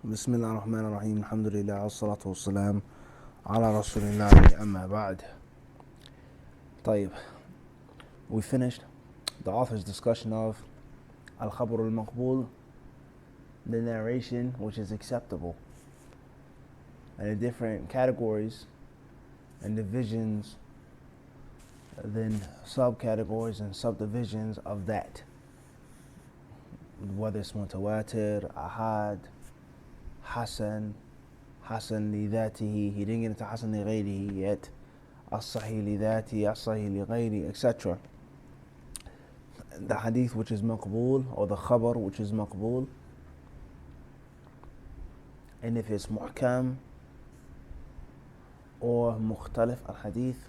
بسم الله الرحمن الرحيم الحمد لله والصلاة والسلام على رسول الله أما بعد. طيب, we finished the author's discussion of Al-Khabar al-Maqbul, the narration which is acceptable, and the different categories and divisions, then subcategories and subdivisions of that, whether it's mutawatir, ahad, Hasan, Hasan li dhatihi, he didn't get into Hasan li ghayrihi yet, as-sahih li dhatihi, as-sahih li ghayri, etc. The hadith which is maqbool, or the khabar which is maqbool, and if it's muhkam or mukhtalif al-hadith,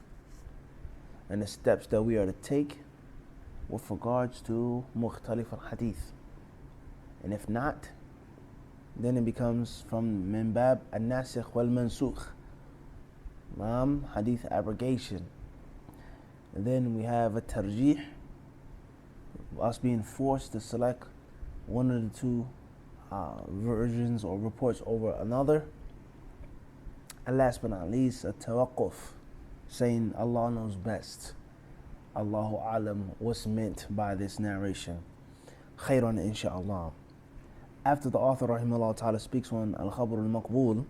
and the steps that we are to take with regards to mukhtalif al-hadith. And if not, then it becomes from min bab al-nasikh wal-mansukh, hadith abrogation. And then we have a tarjih, us being forced to select one of the two versions or reports over another. And last but not least, a tawaqquf, saying Allah knows best, Allahu alam, what's meant by this narration. Khairan insha'Allah. After the author rahimahullah ta'ala speaks on al-khabar al-maqbul,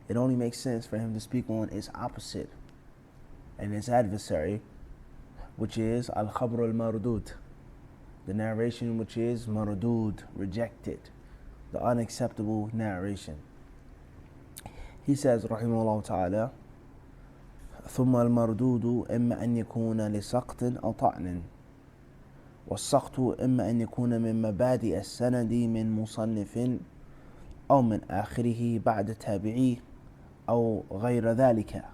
it only makes sense for him to speak on its opposite and its adversary, which is al-khabar al-mardud, the narration which is mardud, rejected, the unacceptable narration. He says rahimahullah ta'ala, ثم المردود إما أن يكون لسقط أو طعن، والسقط إما أن يكون من مبادئ السند من مصنف أو من آخره بعد تابعي أو غير ذلك.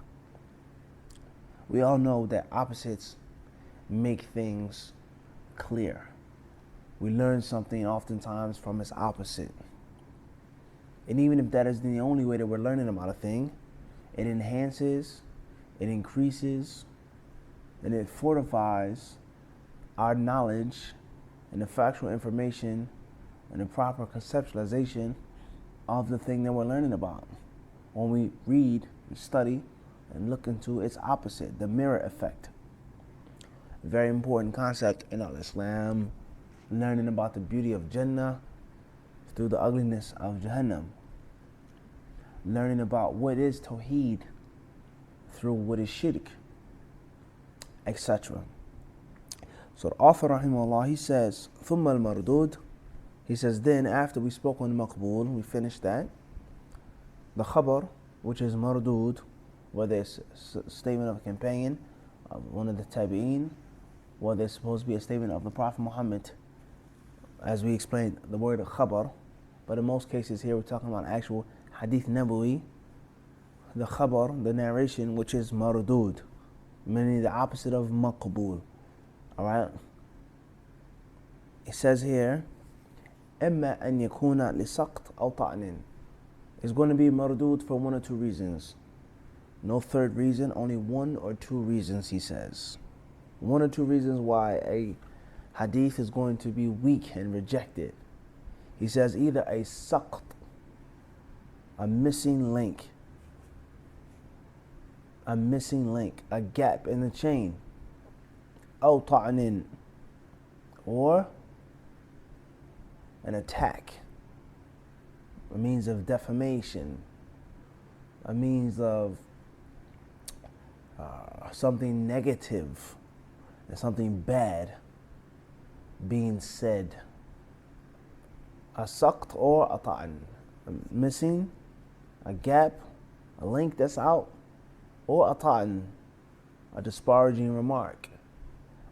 We all know that opposites make things clear. We learn something oftentimes from its opposite. And even if that is the only way that we're learning about a thing, it enhances, it increases, and it fortifies our knowledge and the factual information and the proper conceptualization of the thing that we're learning about. When we read, we study, and look into its opposite, the mirror effect. A very important concept in Islam, learning about the beauty of Jannah through the ugliness of Jahannam. Learning about what is Tawheed through what is Shirk, etc. So the author rahimahullah, he says, ثُمَّ الْمَرْدُودِ, he says, then after we spoke on maqbool, we finished that, the khabar, which is mardud, whether it's a statement of a companion, of one of the tabi'een, whether it's supposed to be a statement of the Prophet Muhammad, as we explained the word khabar, but in most cases here we're talking about actual hadith nabawi, the khabar, the narration, which is mardud, meaning the opposite of maqbool. Alright? It says here, إما أن يكون لسقط أو طعن. It's going to be mardud for one or two reasons. No third reason, only one or two reasons, he says. One or two reasons why a hadith is going to be weak and rejected. He says either a saqt, a missing link, a gap in the chain, أو طعن, or an attack, a means of defamation, a means of something negative and something bad being said. A saqt or a ta'an, missing, a gap, a link that's out, or a ta'an, a disparaging remark,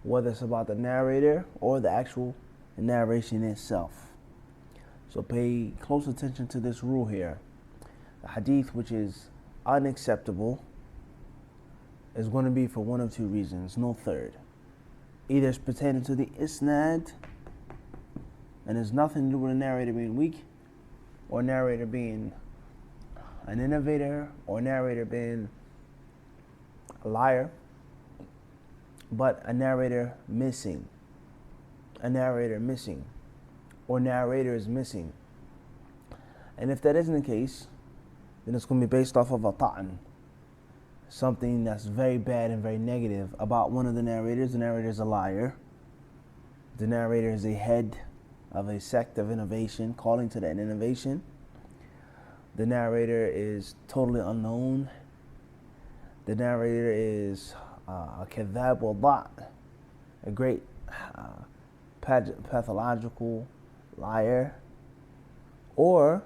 whether it's about the narrator or the actual narration itself. So pay close attention to this rule here. The hadith which is unacceptable is going to be for one of two reasons, no third. Either it's pertaining to the isnad, and there's nothing to do with the narrator being weak, or narrator being an innovator, or narrator being a liar, but a narrator missing, or narrator is missing. And if that isn't the case, then it's going to be based off of a ta'an, something that's very bad and very negative about one of the narrators. The narrator is a liar. The narrator is a head of a sect of innovation, calling to that innovation. The narrator is totally unknown. The narrator is a kadhab wada', a great pathological liar. Or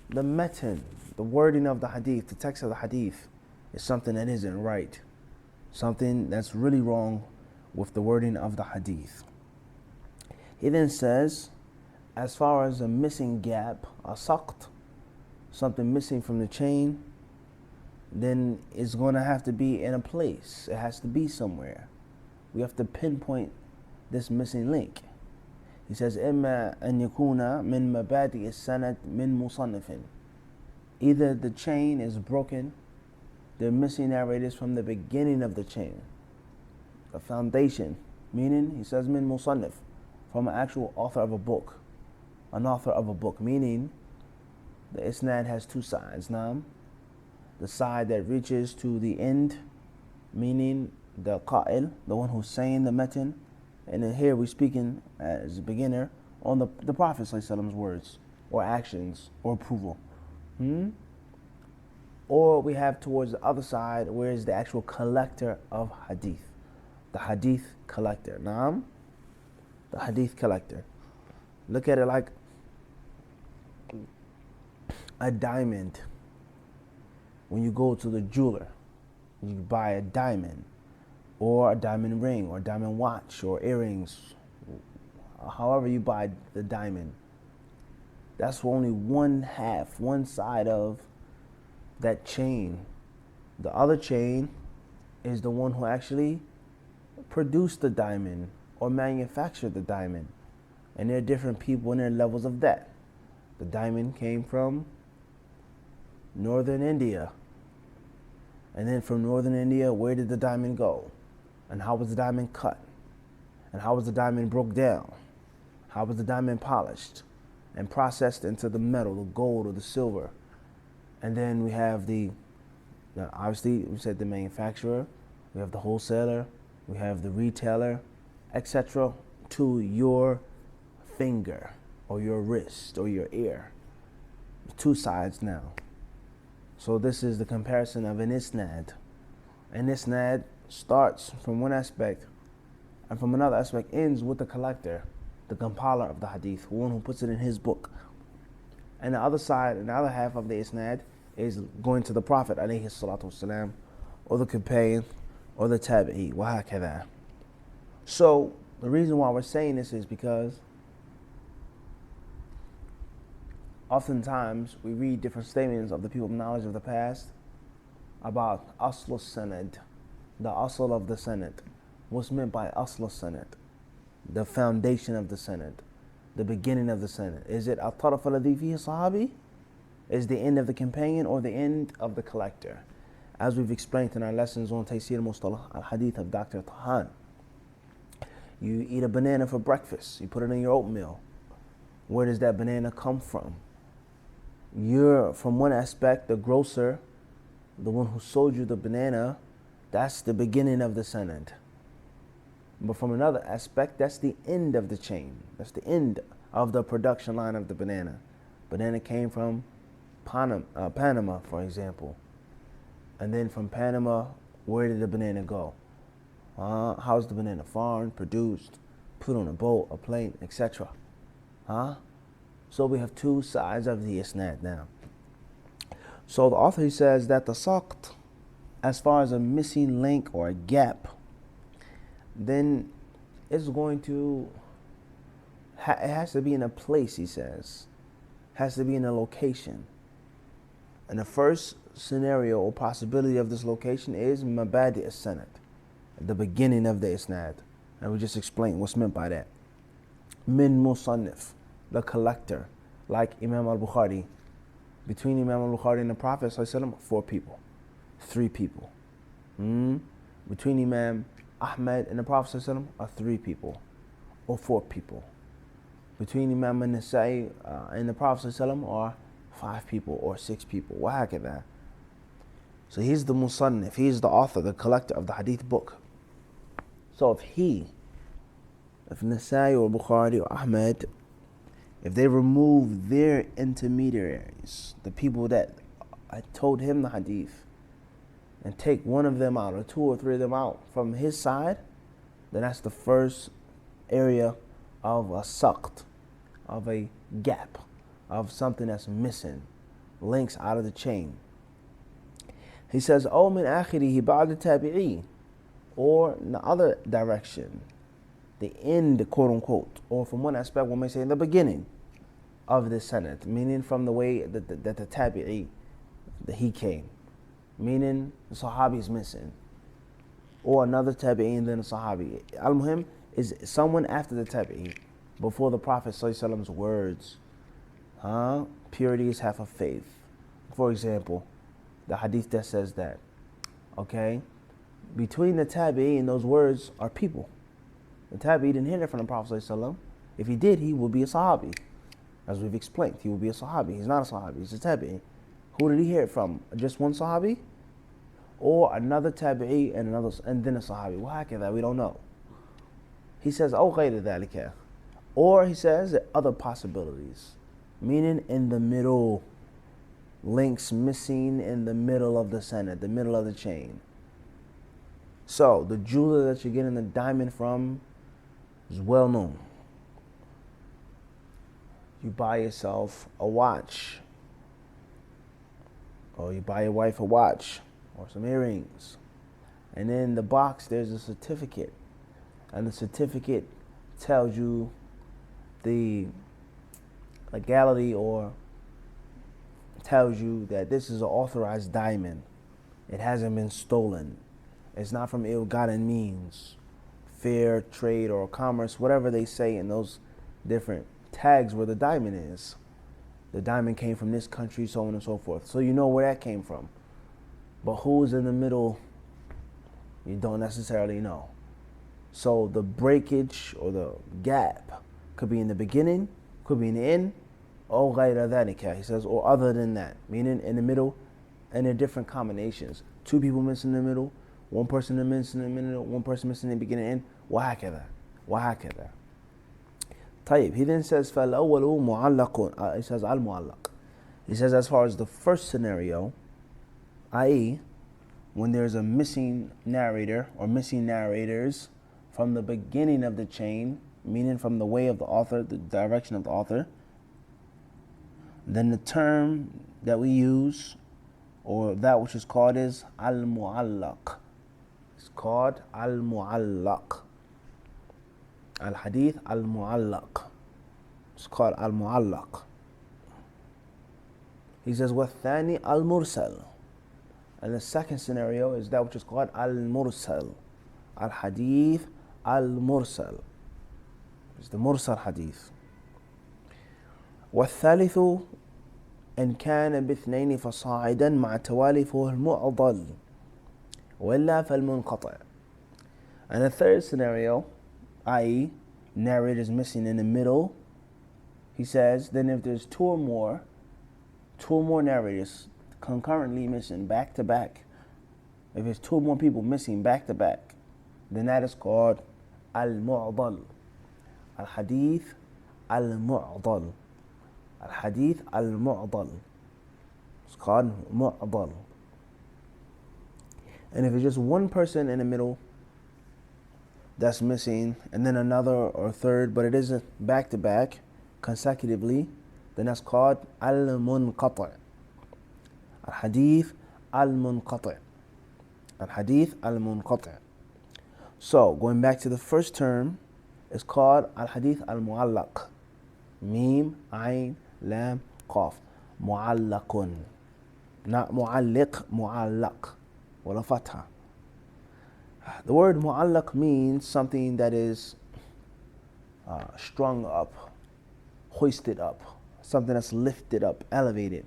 the matan, the wording of the hadith, the text of the hadith, is something that isn't right. Something that's really wrong with the wording of the hadith. He then says, as far as a missing gap, a saqt, something missing from the chain, then it's going to have to be in a place. It has to be somewhere. We have to pinpoint this missing link. He says, إِمَّا أَن يَكُونَ مِن مَبَادِئِ السَّنَدِ مِن مُصَنِّفٍ. Either the chain is broken, the missing narrators from the beginning of the chain, the foundation, meaning, he says, min musannif, from an actual author of a book, an author of a book, meaning the isnad has two sides. Now, the side that reaches to the end, meaning the qa'il, the one who's saying the matan, and then here we're speaking as a beginner on the Prophet ﷺ's words or actions or approval. Or we have towards the other side where is the actual collector of hadith, the hadith collector. Naam, the hadith collector. Look at it like a diamond. When you go to the jeweler, you buy a diamond, or a diamond ring, or a diamond watch, or earrings, however you buy the diamond. That's only one half, one side of that chain. The other chain is the one who actually produced the diamond or manufactured the diamond. And there are different people and there are levels of that. The diamond came from northern India. And then from northern India, where did the diamond go? And how was the diamond cut? And how was the diamond broke down? How was the diamond polished and processed into the metal, the gold or the silver? And then we have obviously we said the manufacturer, we have the wholesaler, we have the retailer, etc. to your finger or your wrist or your ear. Two sides now. So this is the comparison of an isnad. An isnad starts from one aspect and from another aspect ends with the collector, the compiler of the hadith, one who puts it in his book. And the other side, and the other half of the isnad is going to the Prophet alayhi salatu wasalam, or the companion, or the tabi'i, wa hakadha. So the reason why we're saying this is because oftentimes we read different statements of the people of knowledge of the past about asl sanad, the asl of the sanad. What's meant by asl sanad? The foundation of the sanad, the beginning of the sanad. Is it al-taraf alladhi fihi sahabi? Is the end of the companion or the end of the collector? As we've explained in our lessons on Taysir Mustalah al-Hadith of Dr. Tahan. You eat a banana for breakfast. You put it in your oatmeal. Where does that banana come from? You're, from one aspect, the grocer, the one who sold you the banana, that's the beginning of the sanad. But from another aspect, that's the end of the chain. That's the end of the production line of the banana. Banana came from Panama, for example. And then from Panama, where did the banana go? How's the banana farmed, produced, put on a boat, a plane, etc.? So we have two sides of the isnad now. So the author, he says that the saqt, as far as a missing link or a gap, then it's going to, it has to be in a place, he says. Has to be in a location. And the first scenario or possibility of this location is mabadi as-sanad, the beginning of the isnad. And we just explained what's meant by that. Min musannif, the collector, like Imam al-Bukhari. Between Imam al-Bukhari and the Prophet ﷺ, 4 people, 3 people. Between Imam Ahmad and the Prophet ﷺ are 3 people or 4 people. Between Imam al-Nasa'i and the Prophet ﷺ are 5 people or 6 people. وهكذا. So he's the musannif, he's the author, the collector of the hadith book. So if Nasai or Bukhari or Ahmed, if they remove their intermediaries, the people that I told him the hadith, and take one of them out or 2 or 3 of them out from his side, then that's the first area of a saqt, of a gap, of something that's missing, links out of the chain. He says, "Oh, min akhirihi ba'd tabi'i," or in the other direction, the end, quote unquote, or from one aspect, one may say in the beginning of the sanad, meaning from the way that the tabi'i, that he came, meaning the sahabi is missing, or another tabi'i and then a sahabi. Al-Muhim is someone after the tabi'i, before the Prophet ﷺ's words. Purity is half of faith. For example, the hadith that says that, okay, between the tabi'i and those words are people. The tabi'i didn't hear it from the Prophet ﷺ. If he did, he would be a sahabi. As we've explained, he would be a sahabi. He's not a sahabi, he's a tabi'i. Who did he hear it from? Just one sahabi? Or another tabi'i and then a sahabi? وهكذا, we don't know. He says, أو غير ذلك. Or he says other possibilities, meaning in the middle, links missing in the middle of the sanad, the middle of the chain. So the jeweler that you're getting the diamond from is well known. You buy yourself a watch, or you buy your wife a watch or some earrings, and in the box there's a certificate, and the certificate tells you the legality, or tells you that this is an authorized diamond. It hasn't been stolen. It's not from ill-gotten means, fair trade or commerce, whatever they say in those different tags where the diamond is. The diamond came from this country, so on and so forth. So you know where that came from. But who's in the middle, you don't necessarily know. So the breakage or the gap could be in the beginning, could be in the end, or غير ذلك, he says, or other than that, meaning in the middle and in different combinations. 2 people missing in the middle, 1 person missing in the middle, 1 person missing in the beginning and end, وهكذا. طيب, he then says فالأول معلق, he says al-mu'allaq. He says as far as the first scenario, i.e. when there's a missing narrator or missing narrators from the beginning of the chain, meaning from the way of the author, the direction of the author, then the term that we use, or that which is called, is al-mu'allaq. It's called al-mu'allaq. Al-hadith al-mu'allaq. It's called al-mu'allaq. He says, وَالثَّانِي al-mursal. And the second scenario is that which is called al-mursal. Al-hadith al-mursal. It's the mursal hadith. والثالث إن كان باثنين فصاعدا مع توالي فهو المعضل وإلا فالمنقطع. And the third scenario, i.e. narrators missing in the middle, he says, then if there's two or more narrators concurrently missing back to back, if there's 2 or more people missing back to back, then that is called al-mu'dal. Al-hadith al-mu'dal. Al-hadith al-mu'dal. It's called mu'dal. And if it's just one person in the middle that's missing, and then another or third, but it isn't back to back consecutively, then that's called al-munqati'. Al-hadith al-munqati'. Al-hadith al-munqati'. So, going back to the first term, it's called al-hadith al-mu'allaq. Mim, ayn, lam, qaf. Mu'allaqun. Not mu'alliq, mu'allaq. Wala fatha. The word mu'allaq means something that is strung up, hoisted up, something that's lifted up, elevated,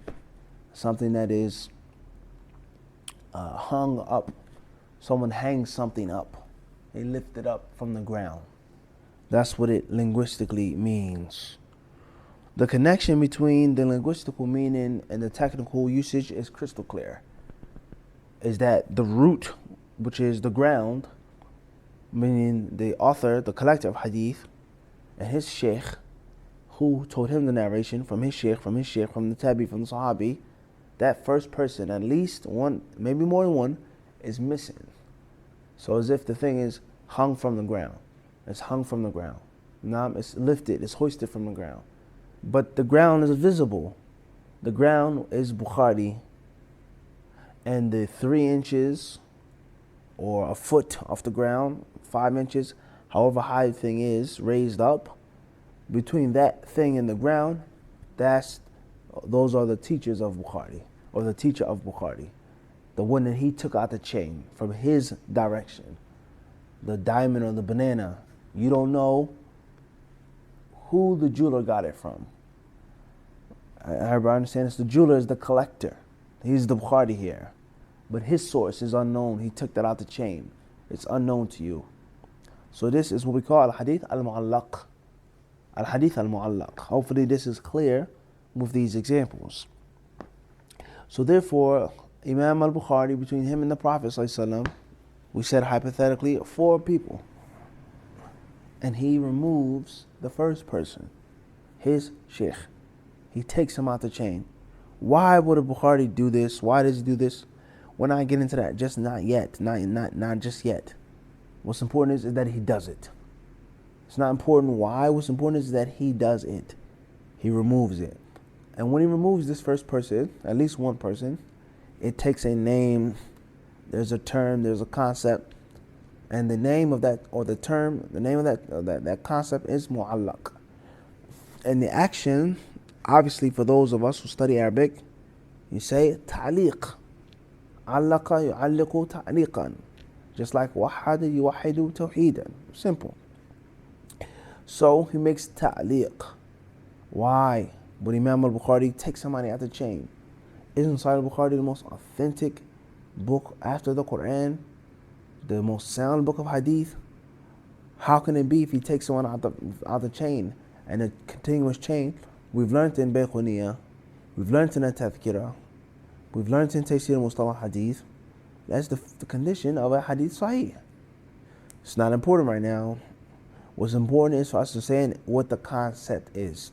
something that is hung up. Someone hangs something up. They lift it up from the ground. That's what it linguistically means. The connection between the linguistical meaning and the technical usage is crystal clear. Is that the root, which is the ground, meaning the author, the collector of hadith, and his sheikh, who told him the narration from his sheikh, from the tabi, from the sahabi, that first person, at least one, maybe more than one, is missing. So as if the thing is hung from the ground. It's hung from the ground. Now it's lifted, it's hoisted from the ground. But the ground is visible. The ground is Bukhari. And the 3 inches or a foot off the ground, 5 inches, however high the thing is, raised up, between that thing and the ground, those are the teachers of Bukhari, or the teacher of Bukhari. The one that he took out the chain from his direction. The diamond or the banana. You don't know who the jeweler got it from. Everybody understands the jeweler is the collector. He's the Bukhari here. But his source is unknown. He took that out the chain. It's unknown to you. So this is what we call al-hadith al-mu'allaq. Al-hadith al-mu'allaq. Hopefully this is clear with these examples. So therefore, Imam al-Bukhari, between him and the Prophet ﷺ, we said hypothetically 4 people. And he removes the first person, his sheikh. He takes him out the chain. Why would a Bukhari do this? Why does he do this? We're not getting into that. Just not yet. Not just yet. What's important is that he does it. It's not important why. What's important is that he does it. He removes it. And when he removes this first person, at least one person, it takes a name, there's a term, there's a concept, and the name of that, or the term, the name of that concept is mu'allaq. And the action, obviously for those of us who study Arabic, you say ta'liq. Allaqa yu'alliqu ta'liqan. Just like wahada yuwahidu tawheedan. Simple. So he makes ta'liq. Why would Imam al-Bukhari take somebody out the chain? Isn't Sahih al-Bukhari the most authentic book after the Quran? The most sound book of hadith? How can it be if he takes someone out the chain? And a continuous chain. We've learned in Bayquniya, we've learned in At-Tadhkirah, we've learned in Taysir Mustalah Hadith. That's the condition of a hadith sahih. It's not important right now. What's important is for us to say what the concept is.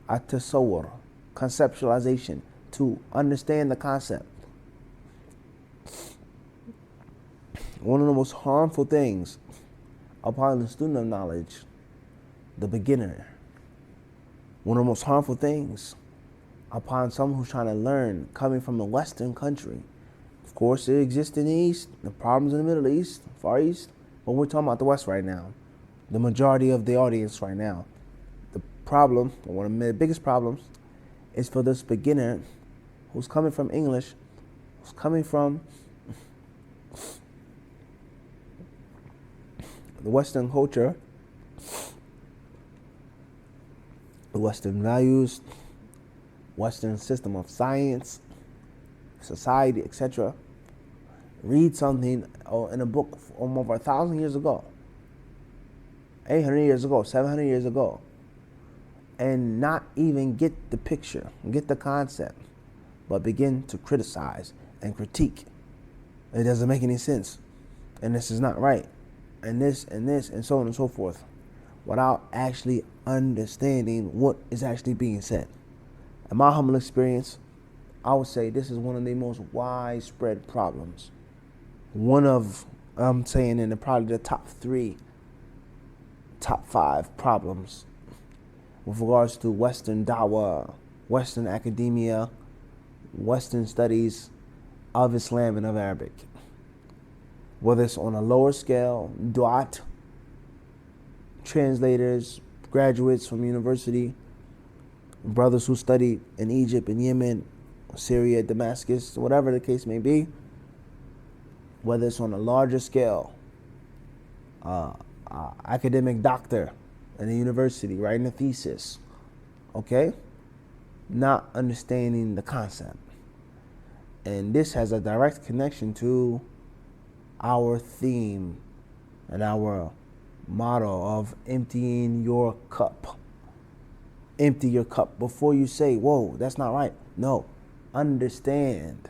At-tasawwur, conceptualization, to understand the concept. One of the most harmful things upon the student of knowledge, the beginner, one of the most harmful things upon someone who's trying to learn coming from a Western country. Of course, it exists in the East, the problems in the Middle East, Far East, but we're talking about the West right now. The majority of the audience right now. The problem, or one of the biggest problems, is for this beginner who's coming from English, who's coming from the Western culture, the Western values, Western system of science, society, etc. Read something in a book from over 1,000 years ago, 800 years ago, 700 years ago, and not even get the picture, get the concept, but begin to criticize and critique. It doesn't make any sense, and this is not right, and this, and so on and so forth, without actually understanding what is actually being said. In my humble experience, I would say this is one of the most widespread problems. One of, I'm saying in probably the top 5 problems with regards to Western da'wah, Western academia, Western studies of Islam and of Arabic. Whether it's on a lower scale, du'at, translators, graduates from university, brothers who studied in Egypt, in Yemen, Syria, Damascus, whatever the case may be, whether it's on a larger scale, academic doctor in a university writing a thesis, okay, not understanding the concept. And this has a direct connection to our theme and our motto of emptying your cup. empty your cup before you say, whoa, that's not right. No, understand.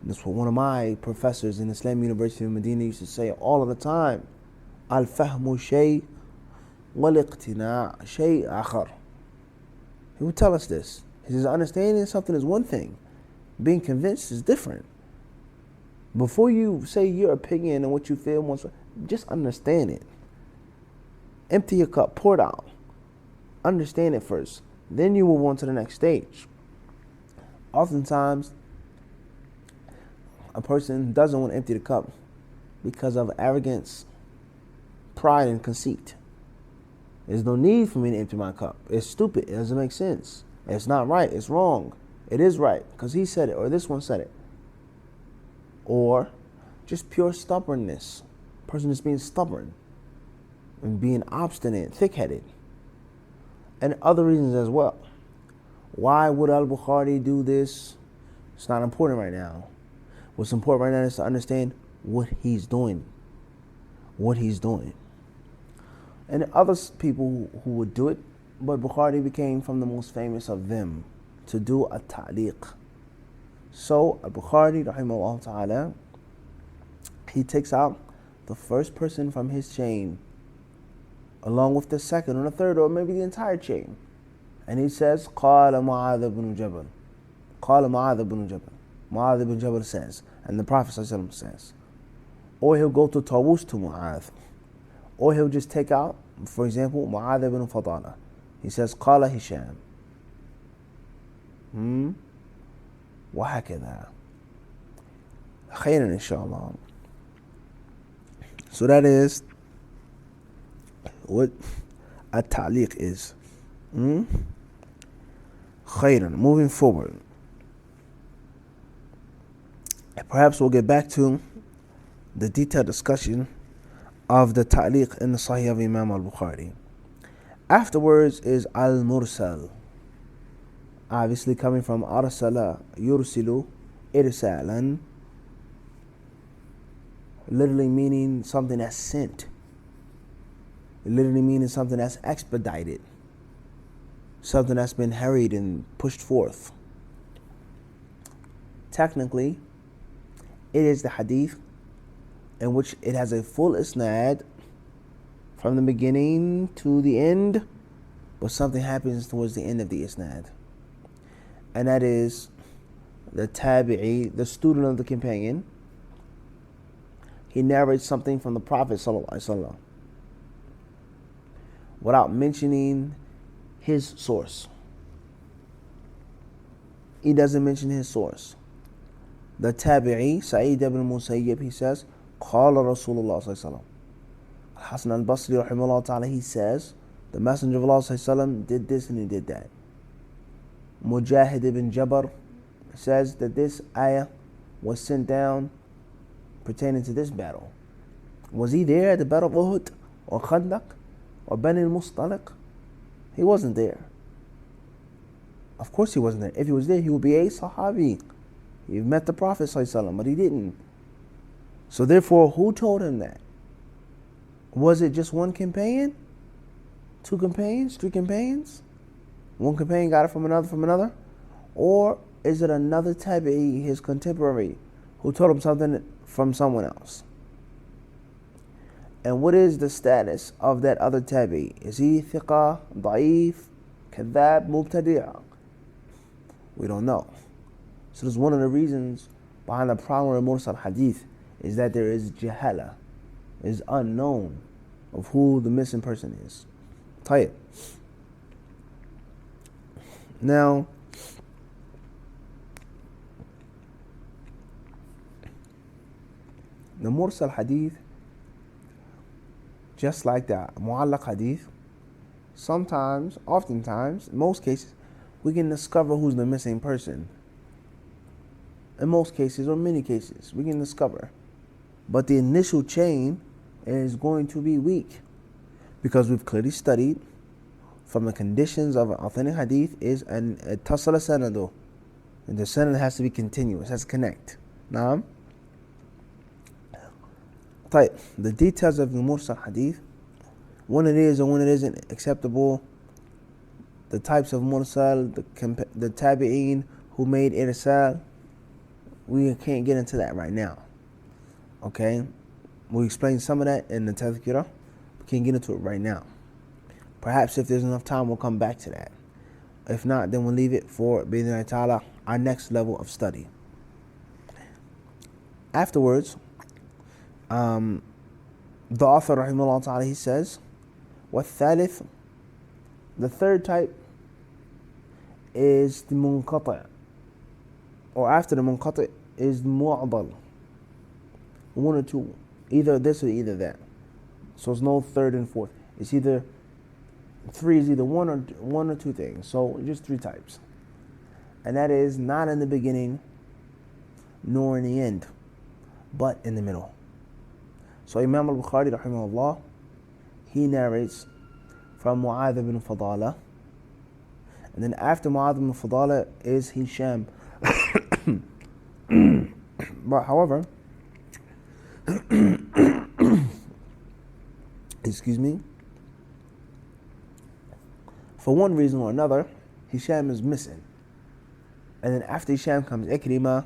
That's what one of my professors in Islam University of Medina used to say all of the time. Al-fahmu shay wal-iqtina' shay akhar. He would tell us this. He says, understanding something is one thing. Being convinced is different. Before you say your opinion and what you feel, just understand it. Empty your cup, pour it out. Understand it first. Then you move on to the next stage. Oftentimes, a person doesn't want to empty the cup because of arrogance, pride, and conceit. There's no need for me to empty my cup. It's stupid. It doesn't make sense. It's not right. It's wrong. It is right because he said it or this one said it. Or just pure stubbornness. Person is being stubborn and being obstinate, thick-headed. And other reasons as well. Why would Al-Bukhari do this? It's not important right now. What's important right now is to understand what he's doing. What he's doing. And other people who would do it, but Bukhari became from the most famous of them to do a ta'liq. So Al-Bukhari, rahimahullah ta'ala, he takes out the first person from his chain, along with the second or the third or maybe the entire chain. And he says, قال معاذ بن جبل. قال معاذ بن جبل. Mu'adh ibn Jabal says, and the Prophet ﷺ says. Or he'll go to Tawus to Mu'adh. Or he'll just take out, for example, Mu'adh ibn Fadala. He says, قال هشام. وهكذا. خيرا inshallah. So that is what a ta'liq is. Khairan. Moving forward. Perhaps we'll get back to the detailed discussion of the ta'liq in the Sahih of Imam al-Bukhari. Afterwards is al-mursal. Obviously coming from arsala yursilu irsalan. Literally meaning something that's sent. Literally meaning something that's expedited. Something that's been hurried and pushed forth. Technically, it is the hadith in which it has a full isnad from the beginning to the end, but something happens towards the end of the isnad. And that is the tabi'i, the student of the companion. He narrates something from the Prophet ﷺ without mentioning his source. He doesn't mention his source. The tabi'i, Sa'id ibn Musayyib, he says, قال Rasulullah ﷺ. Hasan al-Basri, rahimahullah ta'ala, he says, the Messenger of Allah ﷺ did this and he did that. Mujahid ibn Jabr says that this ayah was sent down pertaining to this battle. Was he there at the Battle of Uhud or Khandaq or Bani al-Mustaliq? He wasn't there. Of course he wasn't there. If he was there, he would be a Sahabi. He met the Prophet ﷺ, but he didn't. So therefore, who told him that? Was it just one companion? Two companions? Three companions? One companion got it from another? Or is it another tabi'i, his contemporary, who told him something from someone else? And what is the status of that other tabi'i? Is he thiqa, da'if, kadhab, mubtadi'a? We don't know. So that's one of the reasons behind the problem of mursal hadith is that there is jahala, is unknown of who the missing person is. Tayyib. Now, the mursal hadith, just like the mu'allaq hadith, sometimes, oftentimes, in most cases, we can discover who's the missing person. In most cases, or many cases, we can discover. But the initial chain is going to be weak because we've clearly studied from the conditions of an authentic hadith is an ittasala sanadu. And the sanad has to be continuous, has to connect. Naam. The details of the mursal hadith, when it is and when it isn't acceptable, the types of mursal, the tabi'een who made irsal, we can't get into that right now. Okay? We explained some of that in the tazkirah. We can't get into it right now. Perhaps if there's enough time, we'll come back to that. If not, then we'll leave it for bi'idhnillahi ta'ala, our next level of study. Afterwards, the author rahimahullah ta'ala, he says, وَالثالث, the third type is the munqati', or after the munqati' is the mu'dal. One or two, either this or either that. So it's no third and fourth. It's either three is either one or two things. So just three types, and that is not in the beginning nor in the end, but in the middle. So Imam al-Bukhari rahimahullah, he narrates from Mu'adh ibn Fadala, and then after Mu'adh ibn Fadala is Hisham. But however, excuse me, for one reason or another, Hisham is missing. And then after Hisham comes Ikrimah,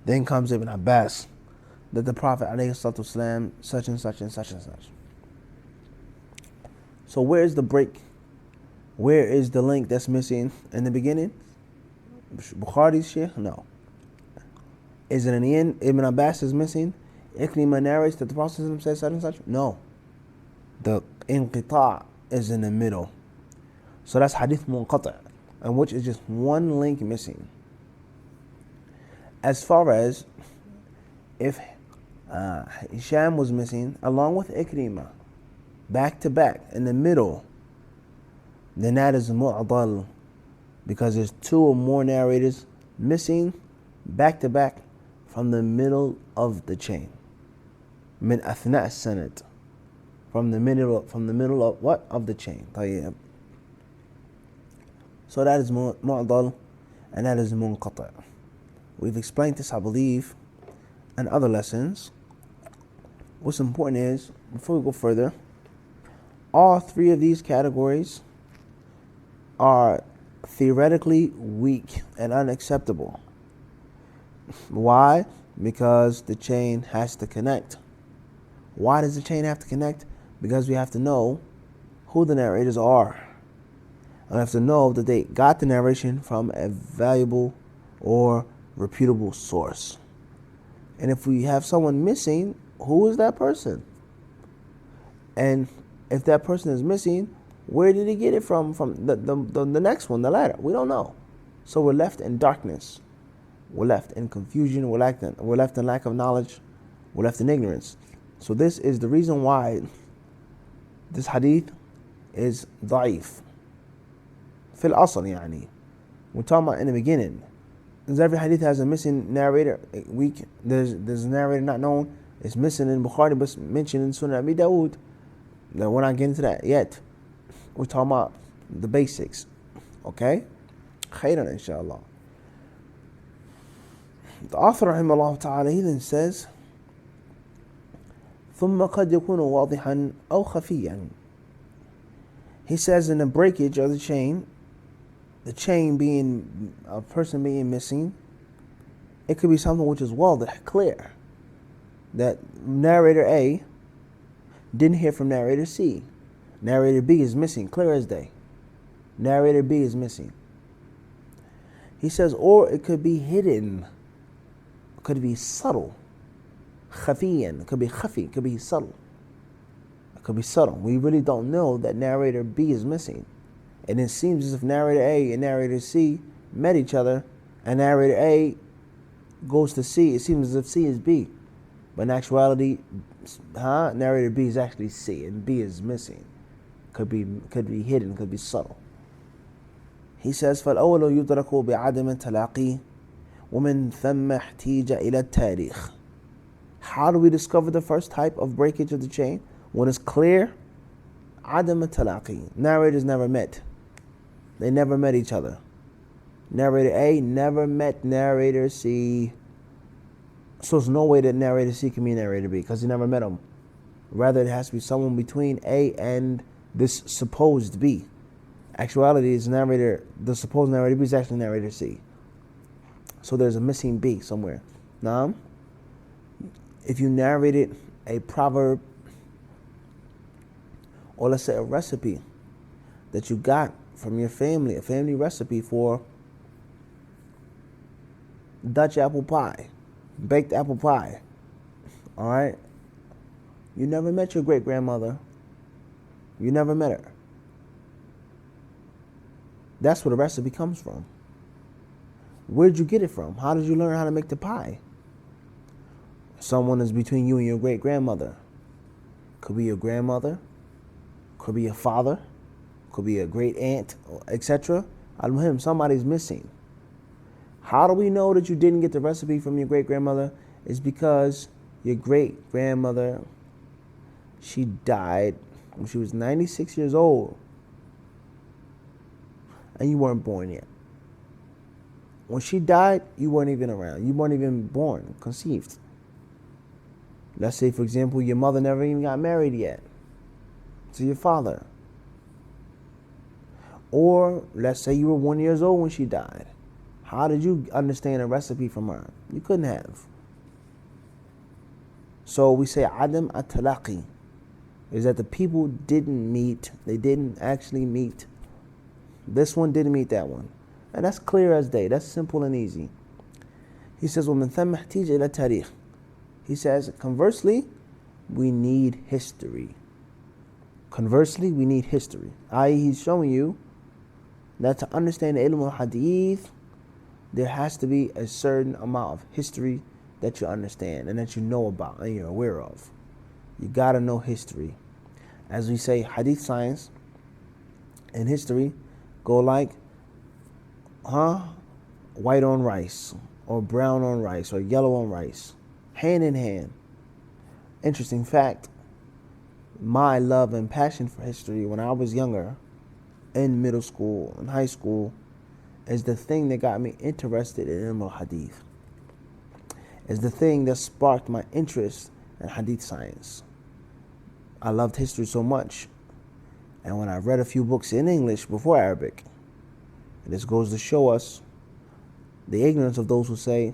then comes Ibn Abbas, that the Prophet ﷺ, such and such and such and such. So where is the break? Where is the link that's missing in the beginning? Bukhari's Shaykh? No. Is it in the end? Ibn Abbas is missing. Ikrimah narrates that the Prophet ﷺ said such and such? No. The inqita' is in the middle. So that's hadith munqati', and which is just one link missing. As far as if Hisham was missing along with Ikrimah, back to back in the middle, then that is mu'dal, because there's two or more narrators missing back to back from the middle of the chain. Min athna' as-sanad, from the middle of what? Of the chain. طيب. So that is mu'dal, and that is munqati'. We've explained this, I believe, in other lessons. What's important is, before we go further, all three of these categories are theoretically weak and unacceptable. Why? Because the chain has to connect. Why does the chain have to connect? Because we have to know who the narrators are. And we have to know that they got the narration from a valuable or reputable source. And if we have someone missing, who is that person? And if that person is missing, where did he get it from the next one, the latter? We don't know. So we're left in darkness. We're left in confusion. We're left in lack of knowledge. We're left in ignorance. So this is the reason why this hadith is da'if. Fil asl, yani. We're talking about in the beginning. Because every hadith has a missing narrator. There's a narrator not known. It's missing in Bukhari, but mentioned in Sunan Abi Dawud. Now, we're not getting to that yet. We're talking about the basics. Okay? Khairan, inshallah. The author, rahimahullah ta'ala, he then says, ثُمَّ قَدْ يَكُونُ وَاضِحًا أَوْ خَفِيًّا. He says in the breakage of the chain being a person being missing, it could be something which is clear. That narrator A didn't hear from narrator C. Narrator B is missing, clear as day. Narrator B is missing. He says, or it could be hidden. It could be subtle. Khafiyan. It could be khafi. It could be subtle. It could be subtle. We really don't know that narrator B is missing. And it seems as if narrator A and narrator C met each other, and narrator A goes to C. It seems as if C is B. But in actuality, narrator B is actually C, and B is missing. Could be hidden, could be subtle. He says, فَالْأَوَّلُ يُدْرَكُ بِعَدَمِ التَّلَاقِي وَمِنْ ثَمَّ احْتِيجَ إِلَى التَّارِيخِ. How do we discover the first type of breakage of the chain? When it's clear, عَدَمَ التَّلَاقِي. Narrators never met. They never met each other. Narrator A never met narrator C. So there's no way that narrator C can be narrator B, because he never met him. Rather, it has to be someone between A and this supposed B. Actuality is narrator, the supposed narrator B is actually narrator C. So there's a missing B somewhere. Now, if you narrated a proverb, or let's say a recipe that you got from your family, a family recipe for Dutch apple pie, baked apple pie, all right? You never met your great-grandmother. You never met her. That's where the recipe comes from. Where'd you get it from? How did you learn how to make the pie? Someone is between you and your great-grandmother. Could be your grandmother, could be your father, could be a great aunt, etc. Al-Muhim, somebody's missing. How do we know that you didn't get the recipe from your great-grandmother? It's because your great-grandmother, she died when she was 96 years old. And you weren't born yet. When she died, you weren't even around. You weren't even born, conceived. Let's say, for example, your mother never even got married yet to your father. Or let's say you were 1 year old when she died. How did you understand a recipe from her? You couldn't have. So we say Adam at-Talaqi is that the people didn't meet. They didn't actually meet. This one didn't meet that one. And that's clear as day. That's simple and easy. He says, وَمِن ثَمَّ احْتِيجَ إِلَى التَّارِيخ. He says, conversely, we need history. Conversely, we need history. I.e., he's showing you that to understand the ilm al-hadith, there has to be a certain amount of history that you understand and that you know about and you're aware of. You got to know history. As we say, hadith science and history go like, white on rice, or brown on rice, or yellow on rice, hand in hand. Interesting fact, my love and passion for history when I was younger, in middle school and high school, is the thing that got me interested in ilm al-hadith. Is the thing that sparked my interest in hadith science. I loved history so much. And when I read a few books in English before Arabic, and this goes to show us the ignorance of those who say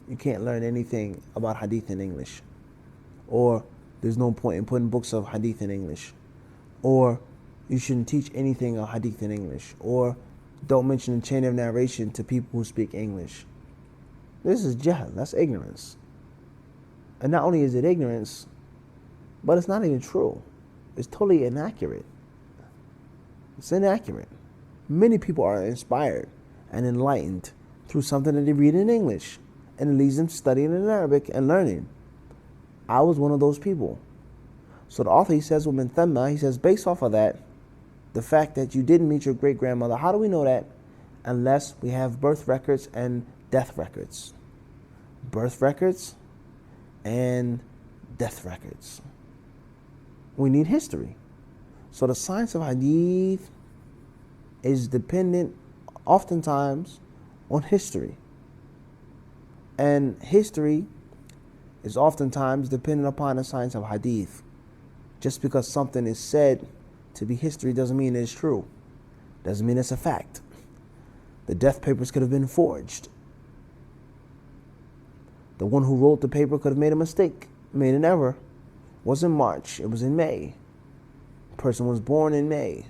you can't learn anything about hadith in English, or there's no point in putting books of hadith in English, or you shouldn't teach anything of hadith in English, or don't mention the chain of narration to people who speak English. This is jahl, that's ignorance. And not only is it ignorance, but it's not even true. It's totally inaccurate. It's inaccurate. Many people are inspired and enlightened through something that they read in English, and it leads them studying in Arabic and learning. I was one of those people. So the author, he says, وَمِن ثَمَّ, he says, based off of that, the fact that you didn't meet your great-grandmother, how do we know that? Unless we have birth records and death records. Birth records and death records. We need history. So the science of hadith is dependent oftentimes on history. And history is oftentimes dependent upon the science of hadith. Just because something is said to be history doesn't mean it's true. Doesn't mean it's a fact. The death papers could have been forged. The one who wrote the paper could have made a mistake, made an error. It wasn't March, it was in May. The person was born in May,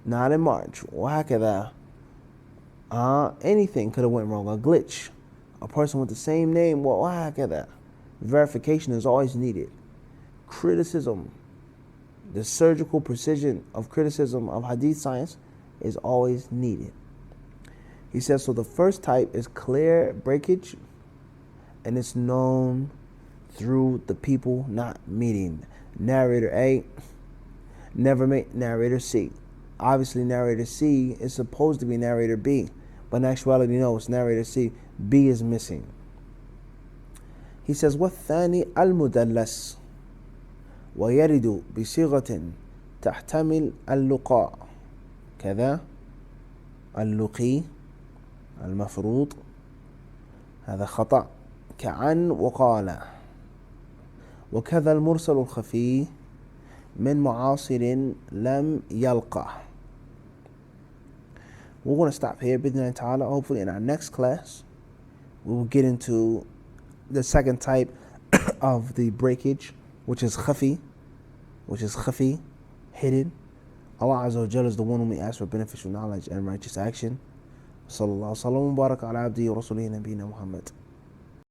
not in March. وهكذا. Anything could have went wrong, a glitch. A person with the same name, وهكذا. Verification is always needed. Criticism, the surgical precision of criticism of hadith science is always needed. He says, so the first type is clear breakage, and it's known through the people not meeting. Narrator A never met narrator C. Obviously, narrator C is supposed to be narrator B, but in actuality, no, it's narrator C. B is missing. He says, وَالثَّانِي الْمُدَلَّسِ ويرد بصيغة تحتمل اللقاء كذا اللقي المفروض هذا خطأ كعن وقال وكذا المرسل الخفي من معاصر لم يلقى we're going to stop here, bidna ta'ala. Hopefully in our next class, we will get into the second type of the breakage, which is khafi, hidden. Allah Azza wa Jalla is the one whom we ask for beneficial knowledge and righteous action. Sallallahu alaihi wa sallam wa baraka ala abdi wa rasulihi nabiyina Muhammad.